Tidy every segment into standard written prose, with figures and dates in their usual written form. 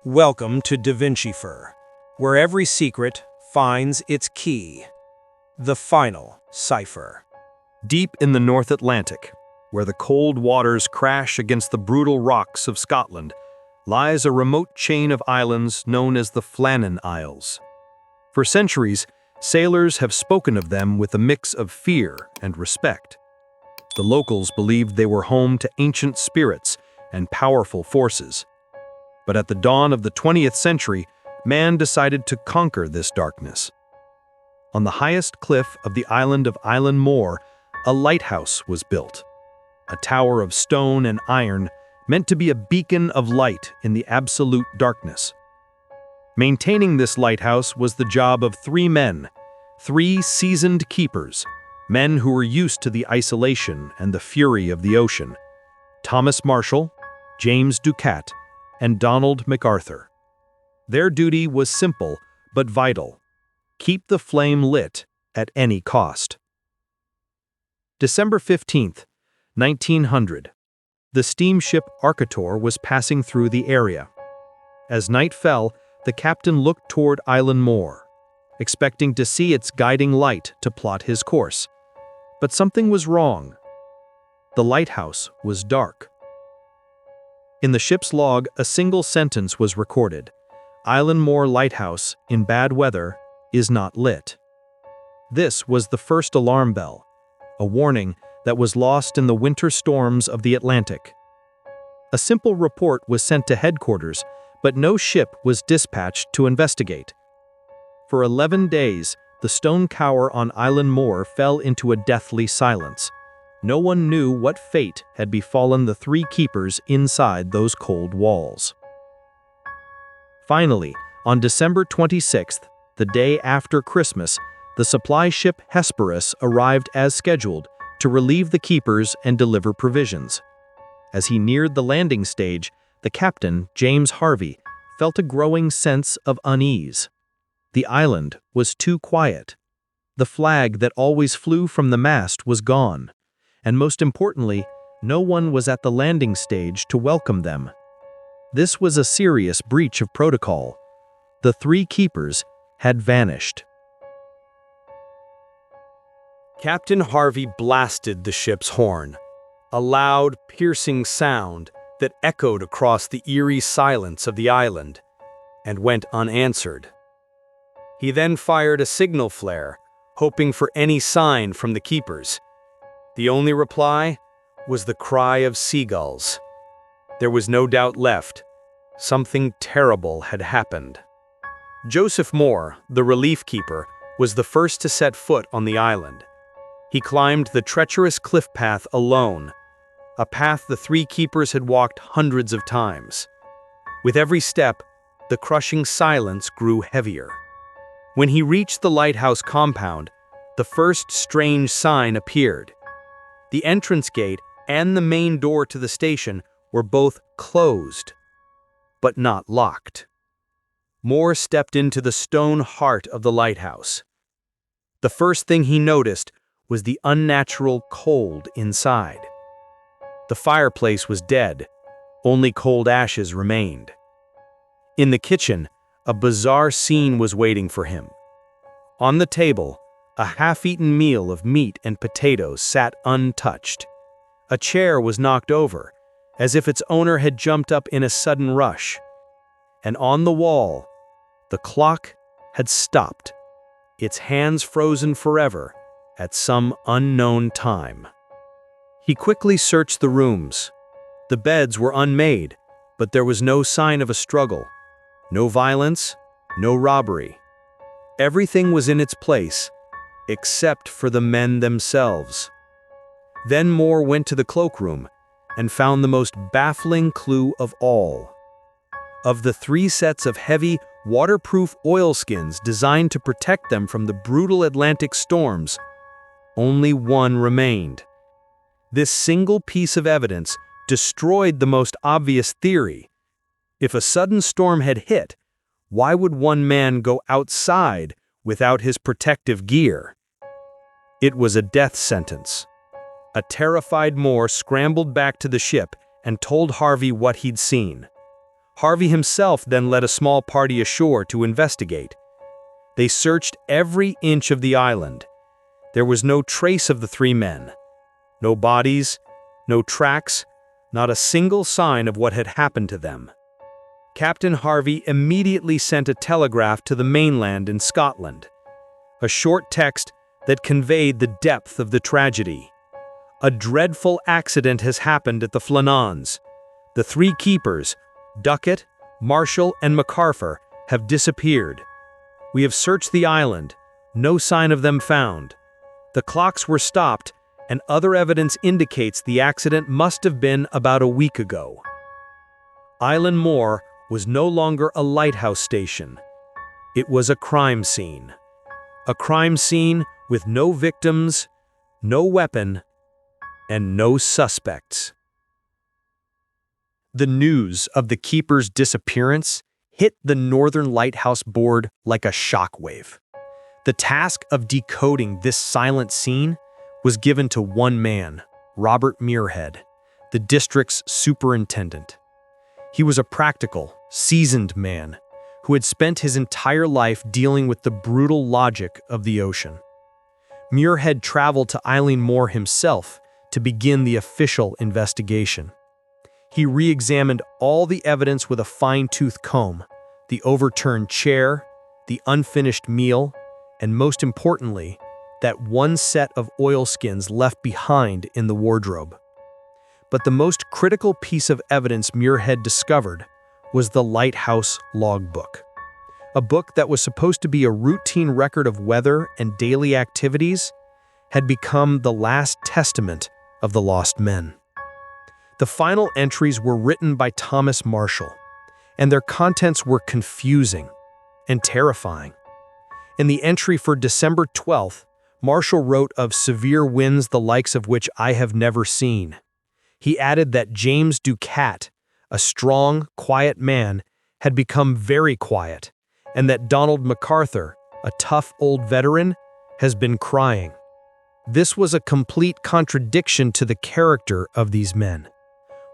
Welcome to Da Vinci Fur, where every secret finds its key. The final cipher. Deep in the North Atlantic, where the cold waters crash against the brutal rocks of Scotland, lies a remote chain of islands known as the Flannan Isles. For centuries, sailors have spoken of them with a mix of fear and respect. The locals believed they were home to ancient spirits and powerful forces. But at the dawn of the 20th century, man decided to conquer this darkness. On the highest cliff of the island of Eilean Mòr, a lighthouse was built. A tower of stone and iron meant to be a beacon of light in the absolute darkness. Maintaining this lighthouse was the job of three men, three seasoned keepers, men who were used to the isolation and the fury of the ocean: Thomas Marshall, James Ducat, and Donald MacArthur. Their duty was simple but vital: keep the flame lit at any cost. December 15th, 1900. The steamship Arcator was passing through the area. As night fell, the captain looked toward Eilean Mòr, expecting to see its guiding light to plot his course. But something was wrong. The lighthouse was dark. In the ship's log, a single sentence was recorded: Eilean Mòr Lighthouse, in bad weather, is not lit. This was the first alarm bell, a warning that was lost in the winter storms of the Atlantic. A simple report was sent to headquarters, but no ship was dispatched to investigate. For 11 days, the stone tower on Eilean Mòr fell into a deathly silence. No one knew what fate had befallen the three keepers inside those cold walls. Finally, on December 26th, the day after Christmas, the supply ship Hesperus arrived as scheduled to relieve the keepers and deliver provisions. As he neared the landing stage, the captain, James Harvey, felt a growing sense of unease. The island was too quiet. The flag that always flew from the mast was gone, and most importantly, no one was at the landing stage to welcome them. This was a serious breach of protocol. The three keepers had vanished. Captain Harvey blasted the ship's horn, a loud, piercing sound that echoed across the eerie silence of the island, and went unanswered. He then fired a signal flare, hoping for any sign from the keepers. The only reply was the cry of seagulls. There was no doubt left. Something terrible had happened. Joseph Moore, the relief keeper, was the first to set foot on the island. He climbed the treacherous cliff path alone, a path the three keepers had walked hundreds of times. With every step, the crushing silence grew heavier. When he reached the lighthouse compound, the first strange sign appeared. The entrance gate and the main door to the station were both closed, but not locked. Moore stepped into the stone heart of the lighthouse. The first thing he noticed was the unnatural cold inside. The fireplace was dead. Only cold ashes remained. In the kitchen, a bizarre scene was waiting for him. On the table, a half-eaten meal of meat and potatoes sat untouched. A chair was knocked over, as if its owner had jumped up in a sudden rush. And on the wall, the clock had stopped, its hands frozen forever at some unknown time. He quickly searched the rooms. The beds were unmade, but there was no sign of a struggle. No violence, no robbery. Everything was in its place, except for the men themselves. Then Moore went to the cloakroom and found the most baffling clue of all. Of the three sets of heavy, waterproof oilskins designed to protect them from the brutal Atlantic storms, only one remained. This single piece of evidence destroyed the most obvious theory. If a sudden storm had hit, why would one man go outside without his protective gear? It was a death sentence. A terrified Moore scrambled back to the ship and told Harvey what he'd seen. Harvey himself then led a small party ashore to investigate. They searched every inch of the island. There was no trace of the three men. No bodies, no tracks, not a single sign of what had happened to them. Captain Harvey immediately sent a telegraph to the mainland in Scotland, a short text that conveyed the depth of the tragedy. A dreadful accident has happened at the Flannans. The three keepers, Ducat, Marshall, and MacArthur, have disappeared. We have searched the island, no sign of them found. The clocks were stopped, and other evidence indicates the accident must have been about a week ago. Eilean Mòr was no longer a lighthouse station. It was a crime scene. A crime scene with no victims, no weapon, and no suspects. The news of the keeper's disappearance hit the Northern Lighthouse Board like a shockwave. The task of decoding this silent scene was given to one man, Robert Muirhead, the district's superintendent. He was a practical, seasoned man who had spent his entire life dealing with the brutal logic of the ocean. Muirhead traveled to Eilean Mòr himself to begin the official investigation. He re-examined all the evidence with a fine-tooth comb, the overturned chair, the unfinished meal, and most importantly, that one set of oilskins left behind in the wardrobe. But the most critical piece of evidence Muirhead discovered was the Lighthouse logbook. A book that was supposed to be a routine record of weather and daily activities had become the last testament of the lost men. The final entries were written by Thomas Marshall, and their contents were confusing and terrifying. In the entry for December 12th, Marshall wrote of severe winds the likes of which I have never seen. He added that James Ducat, a strong, quiet man, had become very quiet, and that Donald MacArthur, a tough old veteran, has been crying. This was a complete contradiction to the character of these men.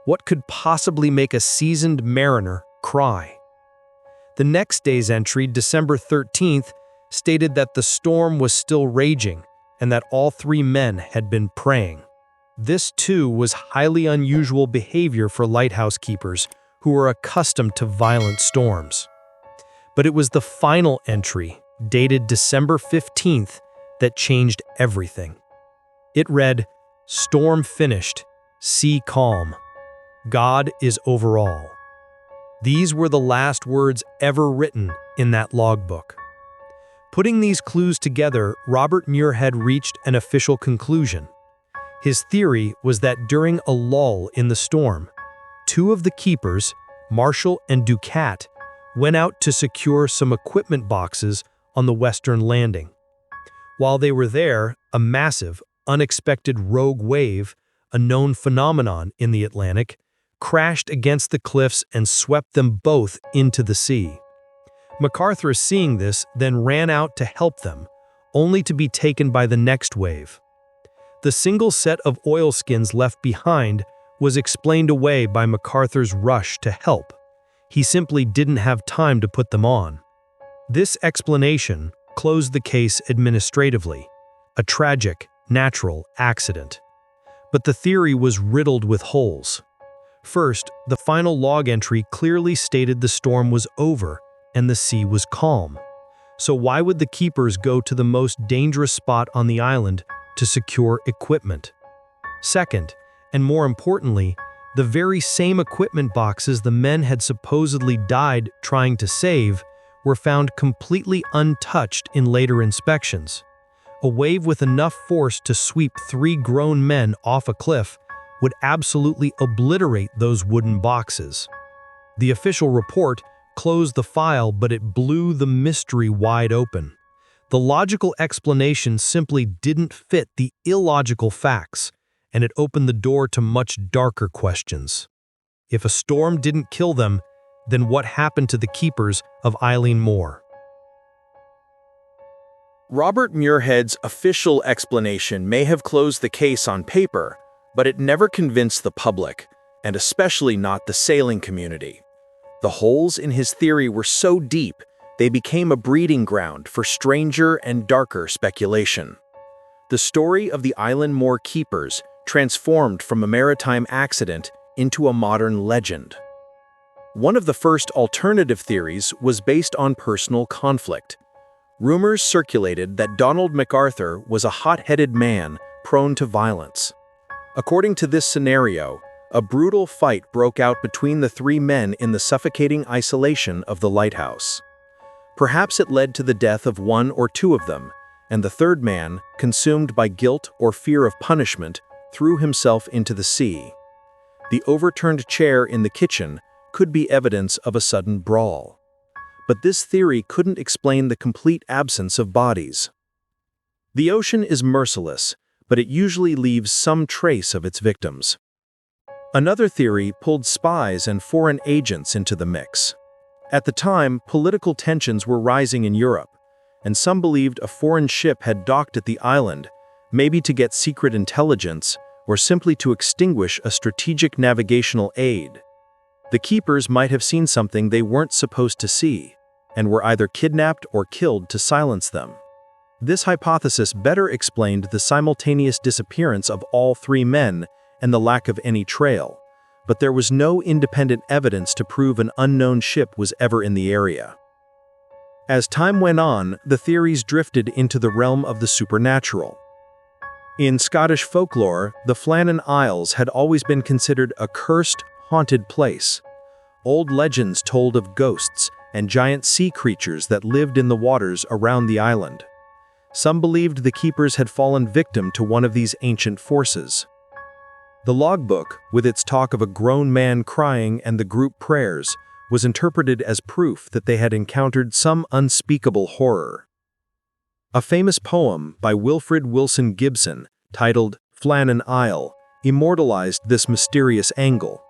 What could possibly make a seasoned mariner cry? The next day's entry, December 13th, stated that the storm was still raging and that all three men had been praying. This, too, was highly unusual behavior for lighthouse keepers who were accustomed to violent storms. But it was the final entry, dated December 15th, that changed everything. It read, "Storm finished, sea calm. God is over all." These were the last words ever written in that logbook. Putting these clues together, Robert Muirhead reached an official conclusion. His theory was that during a lull in the storm, two of the keepers, Marshall and Ducat, went out to secure some equipment boxes on the western landing. While they were there, a massive, unexpected rogue wave, a known phenomenon in the Atlantic, crashed against the cliffs and swept them both into the sea. MacArthur, seeing this, then ran out to help them, only to be taken by the next wave. The single set of oilskins left behind was explained away by MacArthur's rush to help. He simply didn't have time to put them on. This explanation closed the case administratively, a tragic, natural accident. But the theory was riddled with holes. First, the final log entry clearly stated the storm was over and the sea was calm. So why would the keepers go to the most dangerous spot on the island to secure equipment? Second, and more importantly, the very same equipment boxes the men had supposedly died trying to save were found completely untouched in later inspections. A wave with enough force to sweep three grown men off a cliff would absolutely obliterate those wooden boxes. The official report closed the file, but it blew the mystery wide open. The logical explanation simply didn't fit the illogical facts, and it opened the door to much darker questions. If a storm didn't kill them, then what happened to the keepers of Eilean Mòr? Robert Muirhead's official explanation may have closed the case on paper, but it never convinced the public, and especially not the sailing community. The holes in his theory were so deep, they became a breeding ground for stranger and darker speculation. The story of the Eilean Mòr keepers transformed from a maritime accident into a modern legend. One of the first alternative theories was based on personal conflict. Rumors circulated that Donald MacArthur was a hot-headed man prone to violence. According to this scenario, a brutal fight broke out between the three men in the suffocating isolation of the lighthouse. Perhaps it led to the death of one or two of them, and the third man, consumed by guilt or fear of punishment, threw himself into the sea. The overturned chair in the kitchen could be evidence of a sudden brawl. But this theory couldn't explain the complete absence of bodies. The ocean is merciless, but it usually leaves some trace of its victims. Another theory pulled spies and foreign agents into the mix. At the time, political tensions were rising in Europe, and some believed a foreign ship had docked at the island, maybe to get secret intelligence or simply to extinguish a strategic navigational aid. The keepers might have seen something they weren't supposed to see, and were either kidnapped or killed to silence them. This hypothesis better explained the simultaneous disappearance of all three men and the lack of any trail, but there was no independent evidence to prove an unknown ship was ever in the area. As time went on, the theories drifted into the realm of the supernatural. In Scottish folklore, the Flannan Isles had always been considered a cursed, haunted place. Old legends told of ghosts and giant sea creatures that lived in the waters around the island. Some believed the keepers had fallen victim to one of these ancient forces. The logbook, with its talk of a grown man crying and the group prayers, was interpreted as proof that they had encountered some unspeakable horror. A famous poem by Wilfrid Wilson Gibson, titled Flannan Isle, immortalized this mysterious angle.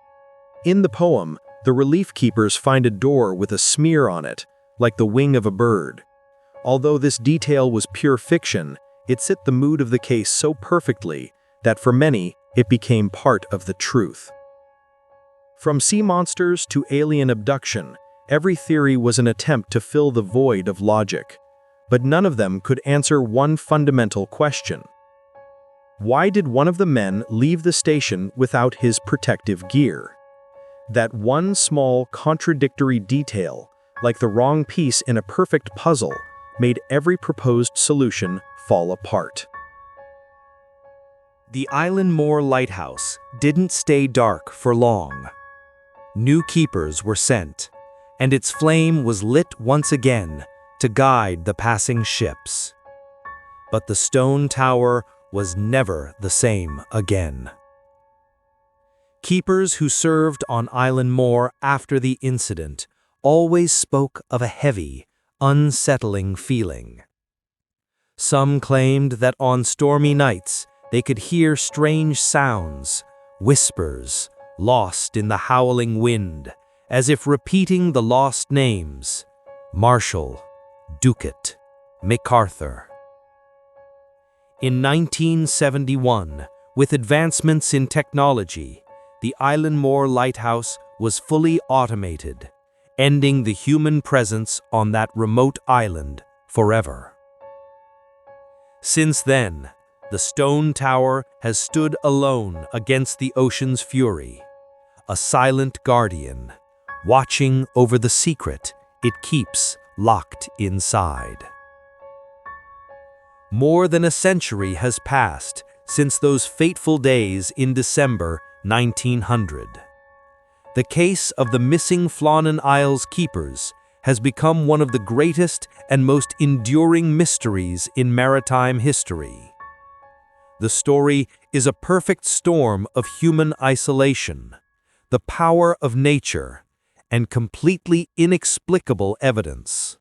In the poem, the relief keepers find a door with a smear on it, like the wing of a bird. Although this detail was pure fiction, it set the mood of the case so perfectly that for many, it became part of the truth. From sea monsters to alien abduction, every theory was an attempt to fill the void of logic, but none of them could answer one fundamental question. Why did one of the men leave the station without his protective gear? That one small, contradictory detail, like the wrong piece in a perfect puzzle, made every proposed solution fall apart. The Eilean Mòr lighthouse didn't stay dark for long. New keepers were sent, and its flame was lit once again to guide the passing ships. But the stone tower was never the same again. Keepers who served on Eilean Mòr after the incident always spoke of a heavy, unsettling feeling. Some claimed that on stormy nights they could hear strange sounds, whispers, lost in the howling wind, as if repeating the lost names: Marshall, Ducat, MacArthur. In 1971, with advancements in technology, the Eilean Mòr lighthouse was fully automated, ending the human presence on that remote island forever. Since then, the stone tower has stood alone against the ocean's fury, a silent guardian, watching over the secret it keeps locked inside. More than a century has passed since those fateful days in December 1900. The case of the missing Flannan Isles keepers has become one of the greatest and most enduring mysteries in maritime history. The story is a perfect storm of human isolation, the power of nature, and completely inexplicable evidence.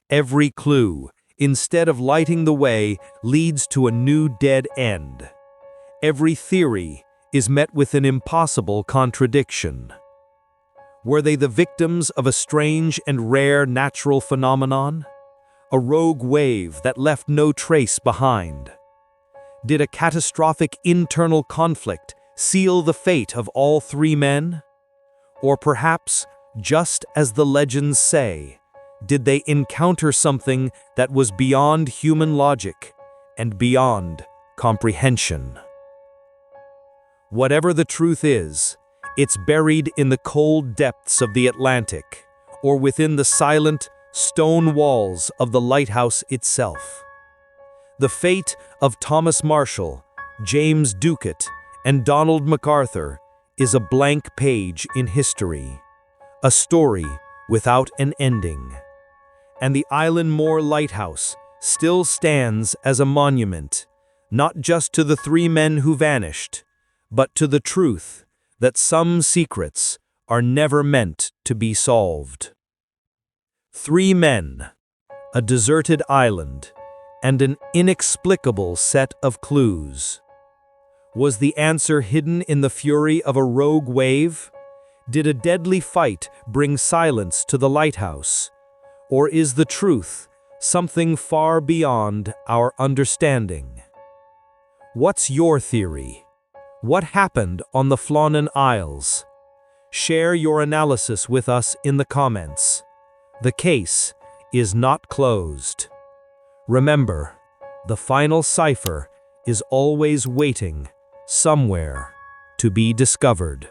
Every clue, instead of lighting the way, leads to a new dead end. Every theory is met with an impossible contradiction. Were they the victims of a strange and rare natural phenomenon? A rogue wave that left no trace behind? Did a catastrophic internal conflict seal the fate of all three men? Or perhaps Just as the legends say, did they encounter something that was beyond human logic and beyond comprehension? Whatever the truth is, it's buried in the cold depths of the Atlantic or within the silent stone walls of the lighthouse itself. The fate of Thomas Marshall, James Ducat, and Donald MacArthur is a blank page in history, a story without an ending. And the Eilean Mòr lighthouse still stands as a monument, not just to the three men who vanished, but to the truth that some secrets are never meant to be solved. 3 men, a deserted island, and an inexplicable set of clues. Was the answer hidden in the fury of a rogue wave? Did a deadly fight bring silence to the lighthouse? Or is the truth something far beyond our understanding? What's your theory? What happened on the Flannan Isles? Share your analysis with us in the comments. The case is not closed. Remember, the final cipher is always waiting somewhere to be discovered.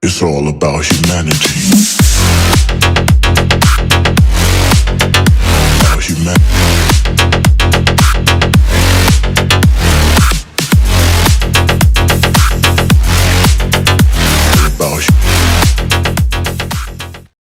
It's all about humanity.